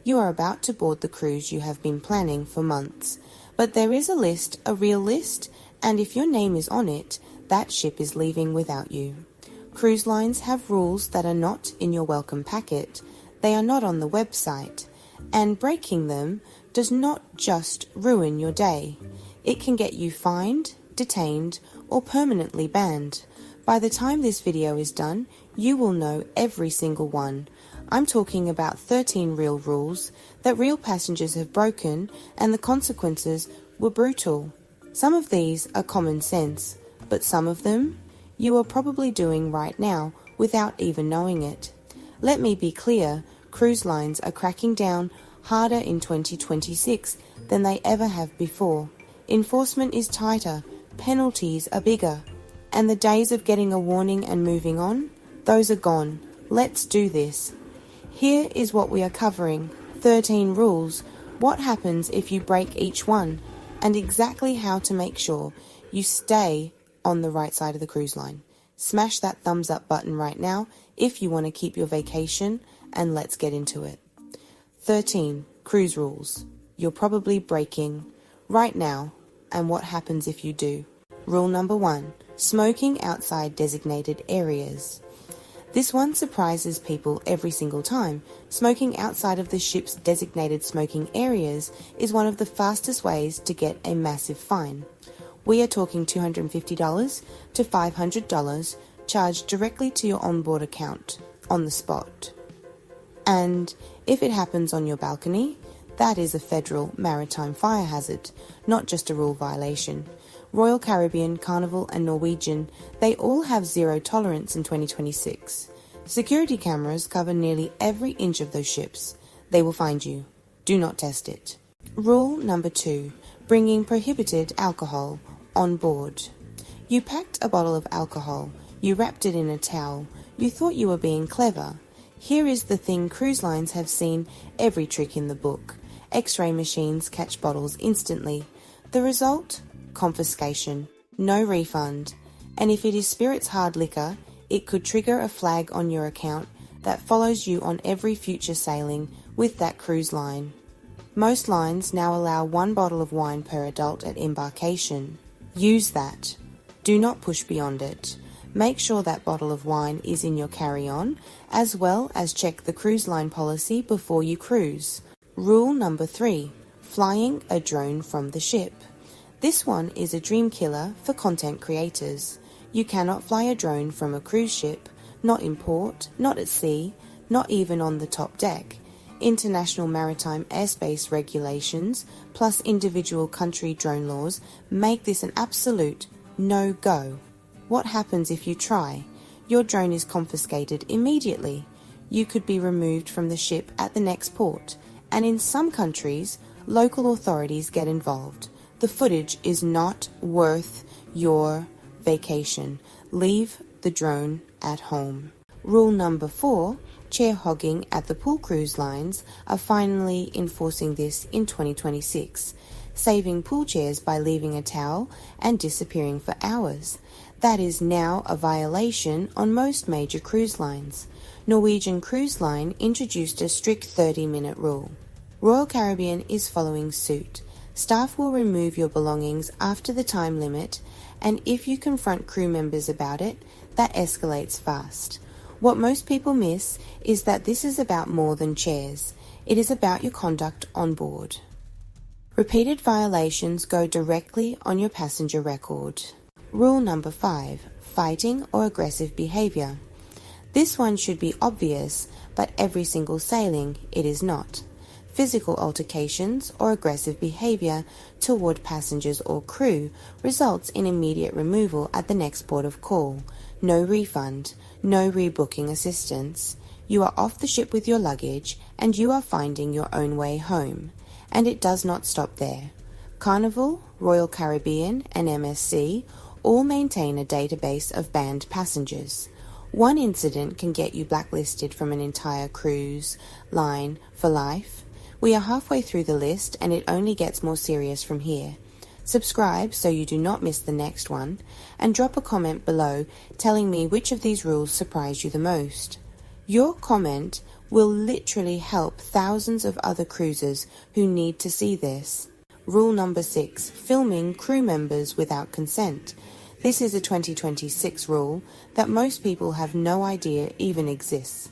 You are about to board the cruise you have been planning for months. But there is a list, a real list, and if your name is on it, that ship is leaving without you. Cruise lines have rules that are not in your welcome packet. They are not on the website. And breaking them does not just ruin your day. It can get you fined, detained, or permanently banned. By the time this video is done, you will know every single one. I'm talking about 13 real rules that real passengers have broken, and the consequences were brutal. Some of these are common sense, but some of them you are probably doing right now without even knowing it. Let me be clear, cruise lines are cracking down harder in 2026 than they ever have before. Enforcement is tighter, penalties are bigger, and the days of getting a warning and moving on, those are gone. Let's do this. Here is what we are covering: 13 rules, what happens if you break each one, and exactly how to make sure you stay on the right side of the cruise line. Smash that thumbs up button right now if you want to keep your vacation, and let's get into it. 13 cruise rules you're probably breaking right now, and what happens if you do. Rule number 1, smoking outside designated areas. This one surprises people every single time. Smoking outside of the ship's designated smoking areas is one of the fastest ways to get a massive fine. We are talking $250 to $500 charged directly to your onboard account on the spot. And if it happens on your balcony, that is a federal maritime fire hazard, not just a rule violation. Royal Caribbean, Carnival and Norwegian, they all have zero tolerance in 2026. Security cameras cover nearly every inch of those ships. They will find you. Do not test it. Rule number 2, bringing prohibited alcohol on board. You packed a bottle of alcohol. You wrapped it in a towel. You thought you were being clever. Here is the thing: cruise lines have seen every trick in the book. X-ray machines catch bottles instantly. The result? Confiscation. No refund. And if it is Spirit's hard liquor, it could trigger a flag on your account that follows you on every future sailing with that cruise line. Most lines now allow 1 bottle of wine per adult at embarkation. Use that. Do not push beyond it. Make sure that bottle of wine is in your carry-on, as well as check the cruise line policy before you cruise. Rule number 3, flying a drone from the ship. This one is a dream killer for content creators. You cannot fly a drone from a cruise ship, not in port, not at sea, not even on the top deck. International maritime airspace regulations, plus individual country drone laws, make this an absolute no-go. What happens if you try? Your drone is confiscated immediately. You could be removed from the ship at the next port, and in some countries, local authorities get involved. The footage is not worth your vacation. Leave the drone at home. Rule number 4, chair hogging at the pool. Cruise lines are finally enforcing this in 2026, saving pool chairs by leaving a towel and disappearing for hours. That is now a violation on most major cruise lines. Norwegian Cruise Line introduced a strict 30-minute rule. Royal Caribbean is following suit. Staff will remove your belongings after the time limit, and if you confront crew members about it, that escalates fast. What most people miss is that this is about more than chairs. It is about your conduct on board. Repeated violations go directly on your passenger record. Rule number 5, fighting or aggressive behavior. This one should be obvious, but every single sailing it is not. Physical altercations or aggressive behavior toward passengers or crew results in immediate removal at the next port of call. No refund, no rebooking assistance. You are off the ship with your luggage and you are finding your own way home. And it does not stop there. Carnival, Royal Caribbean and MSC all maintain a database of banned passengers. One incident can get you blacklisted from an entire cruise line for life. We are halfway through the list and it only gets more serious from here. Subscribe so you do not miss the next one, and drop a comment below telling me which of these rules surprised you the most. Your comment will literally help thousands of other cruisers who need to see this. Rule number 6, filming crew members without consent. This is a 2026 rule that most people have no idea even exists.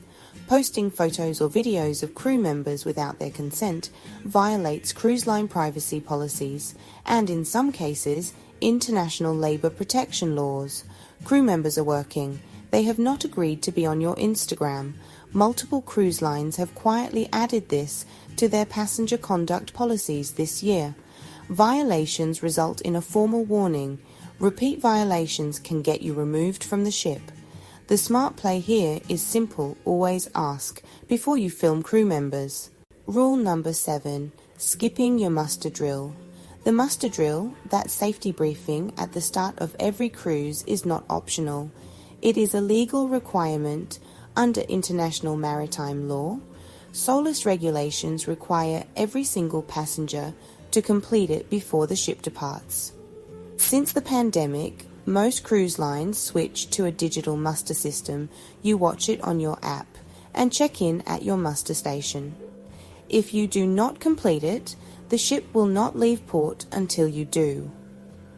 Posting photos or videos of crew members without their consent violates cruise line privacy policies and, in some cases, international labour protection laws. Crew members are working. They have not agreed to be on your Instagram. Multiple cruise lines have quietly added this to their passenger conduct policies this year. Violations result in a formal warning. Repeat violations can get you removed from the ship. The smart play here is simple: always ask before you film crew members. Rule number 7, skipping your muster drill. The muster drill, that safety briefing at the start of every cruise, is not optional. It is a legal requirement under international maritime law. SOLAS regulations require every single passenger to complete it before the ship departs. Since the pandemic, most cruise lines switch to a digital muster system. You watch it on your app and check in at your muster station. If you do not complete it, the ship will not leave port until you do.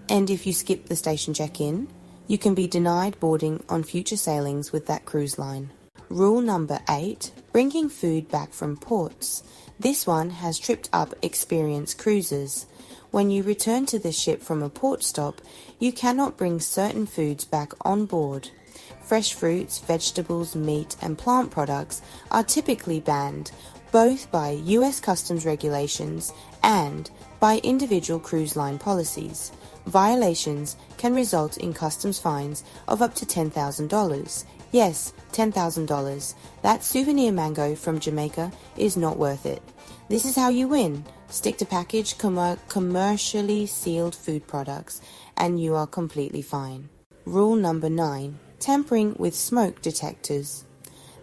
And if you skip the station check-in, you can be denied boarding on future sailings with that cruise line. Rule number 8, bringing food back from ports. This one has tripped up experienced cruisers. When you return to the ship from a port stop, you cannot bring certain foods back on board. Fresh fruits, vegetables, meat, and plant products are typically banned, both by US Customs regulations and by individual cruise line policies. Violations can result in customs fines of up to $10,000. Yes, $10,000. That souvenir mango from Jamaica is not worth it. This is how you win. Stick to packaged, commercially sealed food products, and you are completely fine. Rule number 9, tampering with smoke detectors.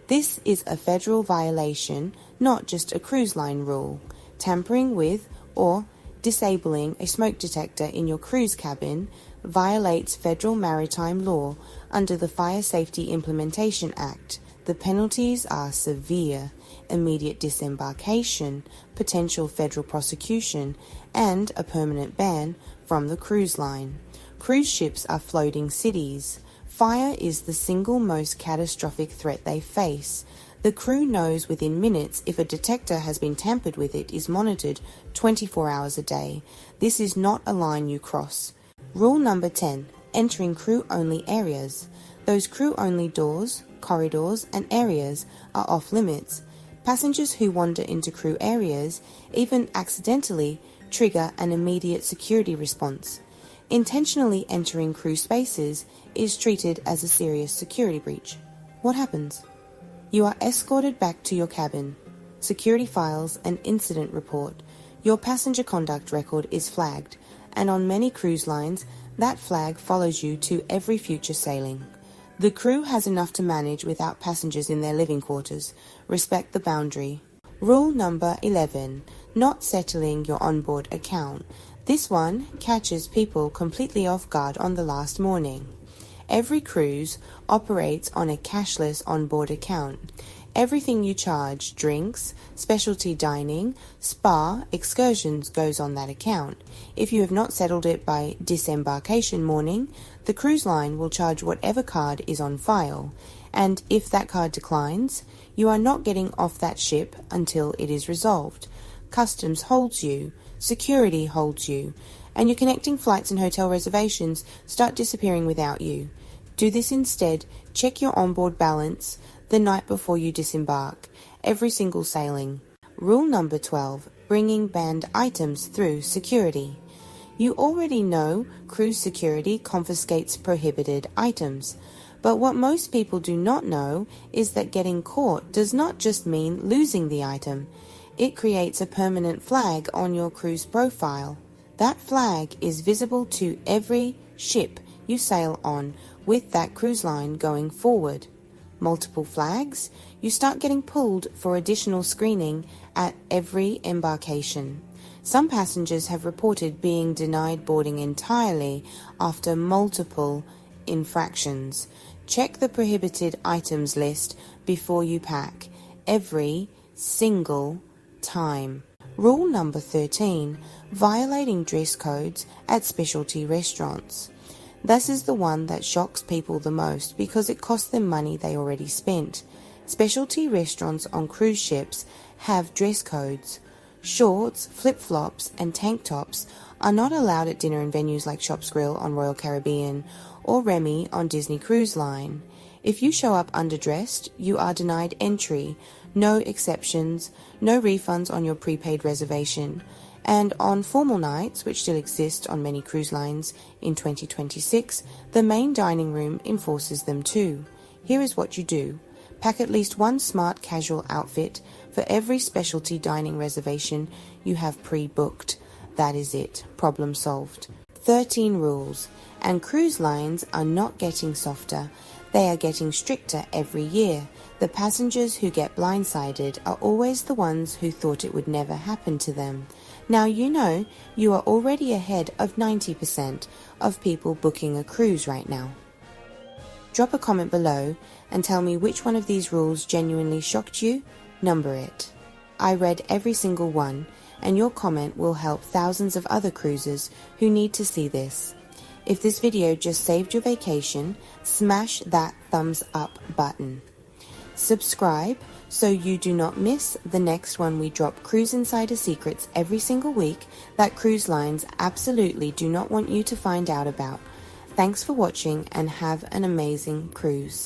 This is a federal violation, not just a cruise line rule. Tampering with or disabling a smoke detector in your cruise cabin violates federal maritime law under the Fire Safety Implementation Act. The penalties are severe: immediate disembarkation, potential federal prosecution, and a permanent ban from the cruise line. Cruise ships are floating cities. Fire is the single most catastrophic threat they face. The crew knows within minutes if a detector has been tampered with. It is monitored 24 hours a day. This is not a line you cross. Rule number 10, entering crew-only areas. Those crew-only doors, corridors, and areas are off limits. Passengers who wander into crew areas, even accidentally, trigger an immediate security response. Intentionally entering crew spaces is treated as a serious security breach. What happens? You are escorted back to your cabin. Security files an incident report. Your passenger conduct record is flagged, and on many cruise lines, that flag follows you to every future sailing. The crew has enough to manage without passengers in their living quarters. Respect the boundary. Rule number 11, not settling your onboard account. This one catches people completely off guard on the last morning. Every cruise operates on a cashless onboard account. Everything you charge, drinks, specialty dining, spa, excursions, goes on that account. If you have not settled it by disembarkation morning, the cruise line will charge whatever card is on file. And if that card declines, you are not getting off that ship until it is resolved. Customs holds you, security holds you, and your connecting flights and hotel reservations start disappearing without you. Do this instead. Check your onboard balance the night before you disembark, every single sailing. Rule number 12, bringing banned items through security. You already know cruise security confiscates prohibited items, but what most people do not know is that getting caught does not just mean losing the item. It creates a permanent flag on your cruise profile. That flag is visible to every ship you sail on with that cruise line going forward. Multiple flags, you start getting pulled for additional screening at every embarkation. Some passengers have reported being denied boarding entirely after multiple infractions. Check the prohibited items list before you pack. every single time. Rule number 13, violating dress codes at specialty restaurants. This is the one that shocks people the most because it costs them money they already spent. Specialty restaurants on cruise ships have dress codes. Shorts, flip-flops, and tank tops are not allowed at dinner in venues like Shops Grill on Royal Caribbean or Remy on Disney Cruise Line. If you show up underdressed, you are denied entry, no exceptions, no refunds on your prepaid reservation. And on formal nights, which still exist on many cruise lines in 2026, the main dining room enforces them too. Here is what you do. Pack at least one smart casual outfit for every specialty dining reservation you have pre-booked. That is it. Problem solved. 13 rules. And cruise lines are not getting softer. They are getting stricter every year. The passengers who get blindsided are always the ones who thought it would never happen to them. Now you know you are already ahead of 90% of people booking a cruise right now. Drop a comment below and tell me which one of these rules genuinely shocked you. Number it. I read every single one, and your comment will help thousands of other cruisers who need to see this. If this video just saved your vacation, smash that thumbs up button. Subscribe so you do not miss the next one. We drop cruise insider secrets every single week that cruise lines absolutely do not want you to find out about. Thanks for watching and have an amazing cruise.